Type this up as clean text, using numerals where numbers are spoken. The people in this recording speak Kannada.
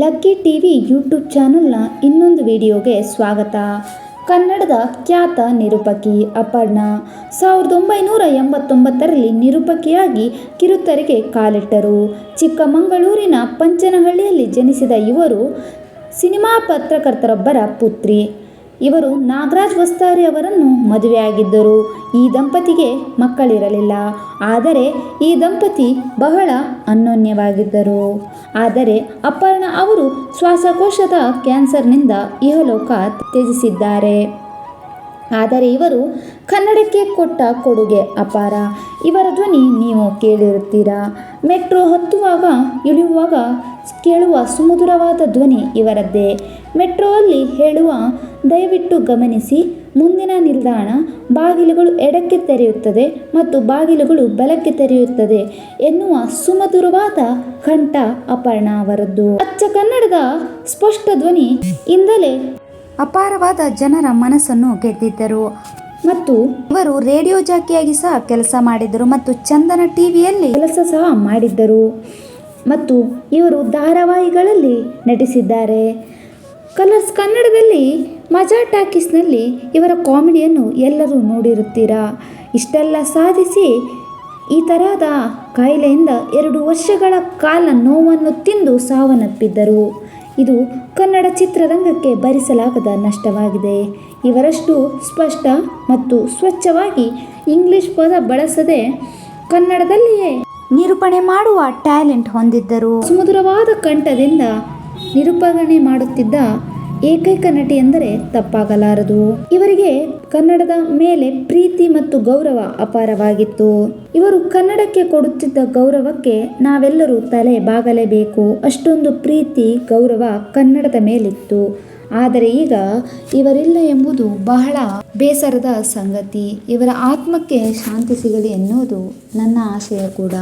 ಲಕ್ಕಿ ಟಿವಿ ಯೂಟ್ಯೂಬ್ ಚಾನಲ್ನ ಇನ್ನೊಂದು ವಿಡಿಯೋಗೆ ಸ್ವಾಗತ. ಕನ್ನಡದ ಖ್ಯಾತ ನಿರೂಪಕಿ ಅಪರ್ಣಾ 1989ರಲ್ಲಿ ನಿರೂಪಕಿಯಾಗಿ ಕಿರುತೆರೆಗೆ ಕಾಲಿಟ್ಟರು. ಚಿಕ್ಕಮಗಳೂರಿನ ಪಂಚನಹಳ್ಳಿಯಲ್ಲಿ ಜನಿಸಿದ ಇವರು ಸಿನಿಮಾ ಪತ್ರಕರ್ತರೊಬ್ಬರ ಪುತ್ರಿ. ಇವರು ನಾಗರಾಜ್ ವಸ್ತಾರಿ ಅವರನ್ನು ಮದುವೆಯಾಗಿದ್ದರು. ಈ ದಂಪತಿಗೆ ಮಕ್ಕಳಿರಲಿಲ್ಲ. ಆದರೆ ಈ ದಂಪತಿ ಬಹಳ ಅನ್ಯೋನ್ಯವಾಗಿದ್ದರು. ಆದರೆ ಅಪರ್ಣಾ ಅವರು ಶ್ವಾಸಕೋಶದ ಕ್ಯಾನ್ಸರ್ನಿಂದ ಇಹಲೋಕ ತ್ಯಜಿಸಿದ್ದಾರೆ. ಆದರೆ ಇವರು ಕನ್ನಡಕ್ಕೆ ಕೊಟ್ಟ ಕೊಡುಗೆ ಅಪಾರ. ಇವರ ಧ್ವನಿ ನೀವು ಕೇಳಿರುತ್ತೀರಾ. ಮೆಟ್ರೋ ಹತ್ತುವಾಗ ಇಳಿಯುವಾಗ ಕೇಳುವ ಸುಮಧುರವಾದ ಧ್ವನಿ ಇವರದ್ದೇ. ಮೆಟ್ರೋದಲ್ಲಿ ಹೇಳುವ ದಯವಿಟ್ಟು ಗಮನಿಸಿ, ಮುಂದಿನ ನಿಲ್ದಾಣ ಬಾಗಿಲುಗಳು ಎಡಕ್ಕೆ ತೆರೆಯುತ್ತದೆ ಮತ್ತು ಬಾಗಿಲುಗಳು ಬಲಕ್ಕೆ ತೆರೆಯುತ್ತದೆ ಎನ್ನುವ ಸುಮಧುರವಾದ ಕಂಠ ಅಪರ್ಣಾ ಅವರದ್ದು. ಅಚ್ಚ ಕನ್ನಡದ ಸ್ಪಷ್ಟ ಧ್ವನಿ ಇಂದಲೇ ಅಪಾರವಾದ ಜನರ ಮನಸ್ಸನ್ನು ಗೆದ್ದಿದ್ದರು ಮತ್ತು ಇವರು ರೇಡಿಯೋ ಜಾಕಿಯಾಗಿ ಸಹ ಕೆಲಸ ಮಾಡಿದ್ದರು ಮತ್ತು ಚಂದನ ಟಿವಿಯಲ್ಲಿ ಕೆಲಸ ಸಹ ಮಾಡಿದ್ದರು ಮತ್ತು ಇವರು ಧಾರಾವಾಹಿಗಳಲ್ಲಿ ನಟಿಸಿದ್ದಾರೆ. ಕಲರ್ಸ್ ಕನ್ನಡದಲ್ಲಿ ಮಜಾ ಟಾಕೀಸ್ನಲ್ಲಿ ಇವರ ಕಾಮಿಡಿಯನ್ನು ಎಲ್ಲರೂ ನೋಡಿರುತ್ತೀರಾ. ಇಷ್ಟೆಲ್ಲ ಸಾಧಿಸಿ ಈ ತರಹದ ಕಾಯಿಲೆಯಿಂದ 2 ವರ್ಷಗಳ ಕಾಲ ನೋವನ್ನು ತಿಂದು ಸಾವನ್ನಪ್ಪಿದ್ದರು. ಇದು ಕನ್ನಡ ಚಿತ್ರರಂಗಕ್ಕೆ ಭರಿಸಲಾಗದ ನಷ್ಟವಾಗಿದೆ. ಇವರಷ್ಟು ಸ್ಪಷ್ಟ ಮತ್ತು ಸ್ವಚ್ಛವಾಗಿ ಇಂಗ್ಲಿಷ್ ಪದ ಬಳಸದೆ ಕನ್ನಡದಲ್ಲಿಯೇ ನಿರೂಪಣೆ ಮಾಡುವ ಟ್ಯಾಲೆಂಟ್ ಹೊಂದಿದ್ದರು. ಸುಮಧುರವಾದ ಕಂಠದಿಂದ ನಿರೂಪಣೆ ಮಾಡುತ್ತಿದ್ದ ಏಕೈಕ ನಟಿ ಎಂದರೆ ತಪ್ಪಾಗಲಾರದು. ಇವರಿಗೆ ಕನ್ನಡದ ಮೇಲೆ ಪ್ರೀತಿ ಮತ್ತು ಗೌರವ ಅಪಾರವಾಗಿತ್ತು. ಇವರು ಕನ್ನಡಕ್ಕೆ ಕೊಡುತ್ತಿದ್ದ ಗೌರವಕ್ಕೆ ನಾವೆಲ್ಲರೂ ತಲೆ ಬಾಗಲೇಬೇಕು. ಅಷ್ಟೊಂದು ಪ್ರೀತಿ ಗೌರವ ಕನ್ನಡದ ಮೇಲಿತ್ತು. ಆದರೆ ಈಗ ಇವರಿಲ್ಲ ಎಂಬುದು ಬಹಳ ಬೇಸರದ ಸಂಗತಿ. ಇವರ ಆತ್ಮಕ್ಕೆ ಶಾಂತಿ ಸಿಗಲಿ ಎನ್ನುವುದು ನನ್ನ ಆಶಯ ಕೂಡ.